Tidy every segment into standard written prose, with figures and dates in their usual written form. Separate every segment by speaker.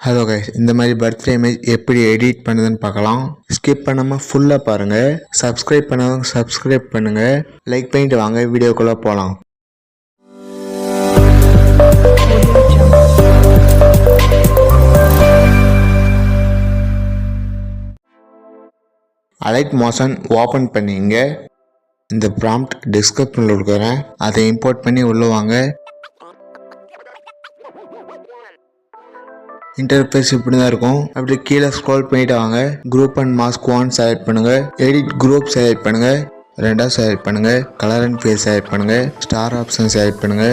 Speaker 1: Hello guys, இந்த மாதிரி birthday image எப்படி எடிட் பண்ணுதுன்னு பார்க்கலாம். ஸ்கிப் பண்ணாமல் ஃபுல்லாக பாருங்கள். சப்ஸ்கிரைப் பண்ணாதவங்க சப்ஸ்கிரைப் பண்ணுங்கள். லைக் பண்ணிட்டு வாங்க வீடியோக்குள்ளே போகலாம். அலைட் மோஷன் ஓப்பன் பண்ணிங்க. இந்த ப்ராம்ப்ட் டிஸ்கிரிப்ஷனில் கொடுக்குறேன், அதை இம்போர்ட் பண்ணி உள்ளே வாங்க. இன்டர்ஃபேஸ் இப்படி தான் இருக்கும். அப்படி கீழே ஸ்க்ரோல் பண்ணிட்டு வாங்க. குரூப் அண்ட் மாஸ்க் 1 செலக்ட் பண்ணுங்க. எடிட் குரூப் செலக்ட் பண்ணுங்க. 2 செலக்ட் பண்ணுங்க. கலர் அண்ட் ஃபேஸ் செலக்ட் பண்ணுங்க. ஸ்டார் ஆப்ஷன் செலக்ட் பண்ணுங்க.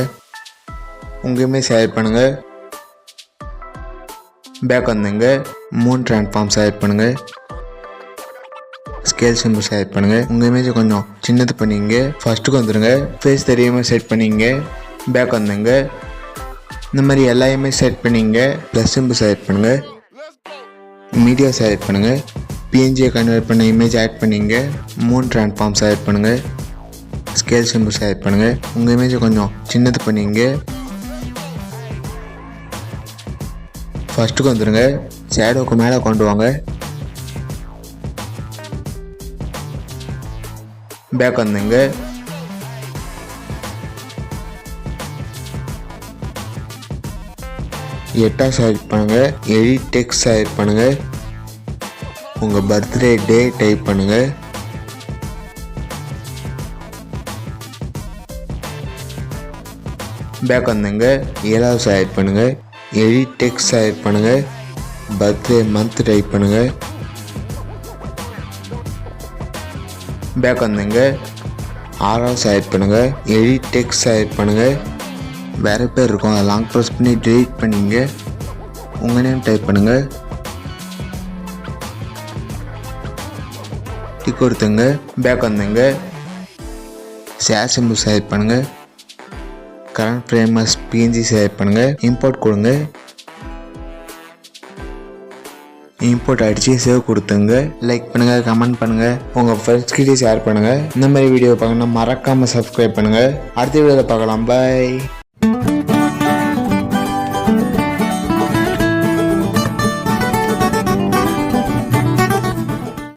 Speaker 1: உங்கேயுமே செலக்ட் பண்ணுங்க. பேக் வந்துங்க. மூன் ட்ரான்ஸ்ஃபார்ம் செலக்ட் பண்ணுங்க. ஸ்கேல் சிம்பிள் செலக்ட் பண்ணுங்க. உங்க இமேஜ் கொஞ்சம் சின்னது பண்ணிங்க. ஃபர்ஸ்ட்டுக்கு வந்துருங்க. ஃபேஸ் தெரியாம செட் பண்ணிங்க. பேக் வந்துங்க. இந்த மாதிரி எல்லா இமேஜ் செலக்ட் பண்ணிங்க. ப்ளஸ் சிம்பிள் செலக்ட் பண்ணுங்க. மீடியா செலக்ட் பண்ணுங்க. பிஎன்ஜியை கன்வெர்ட் பண்ண இமேஜ் ஆட் பண்ணிங்க. மூன் ட்ரான்ஸ்ஃபார்ம் செலக்ட் பண்ணுங்க. ஸ்கேல் சிம்பிள் செலக்ட் பண்ணுங்க. உங்கள் இமேஜை கொஞ்சம் சின்னது பண்ணிங்க. ஃபர்ஸ்ட்டுக்கு வந்துடுங்க. ஷேடோவுக்கு மேலே கொண்டு வாங்க. பேக் வந்துங்க. எட்டாக செலக்ட் பண்ணுங்க. எடிட் டெக்ஸ்ட் செலக்ட் பண்ணுங்க. உங்கள் பர்த்டே டே டைப் பண்ணுங்க. பேக் வந்துங்க. 7வது செலக்ட் பண்ணுங்க. எடிட் டெக்ஸ்ட் செலக்ட் பண்ணுங்க. பர்த்டே மந்த் டைப் பண்ணுங்க. பேக் வந்துங்க. 6வது செலக்ட் பண்ணுங்க. எடிட் டெக்ஸ்ட் செலக்ட் பண்ணுங்க. வேறு பேர் இருக்கும், அதை லாங் ப்ரெஸ் பண்ணி டெலீட் பண்ணிங்க. உங்கள் நேம் டைப் பண்ணுங்க. டிக் கொடுத்துங்க. பேக் வந்துங்க. ஷேர் சிம்பிள் செலக்ட் பண்ணுங்க. கரண்ட் ஃப்ரேமஸ் பிஎன்ஜி செலக்ட் பண்ணுங்க. இம்போர்ட் கொடுங்க. இம்போர்ட் அடிச்சு சேவ் கொடுத்துங்க. லைக் பண்ணுங்க, கமெண்ட் பண்ணுங்க, உங்கள் ஃப்ரெண்ட்ஸ் கிட்டே ஷேர் பண்ணுங்க. இந்த மாதிரி வீடியோ பார்க்கணும்னா மறக்காமல் சப்ஸ்கிரைப் பண்ணுங்க. அடுத்த வீடியோவில் பார்க்கலாம். பாய்.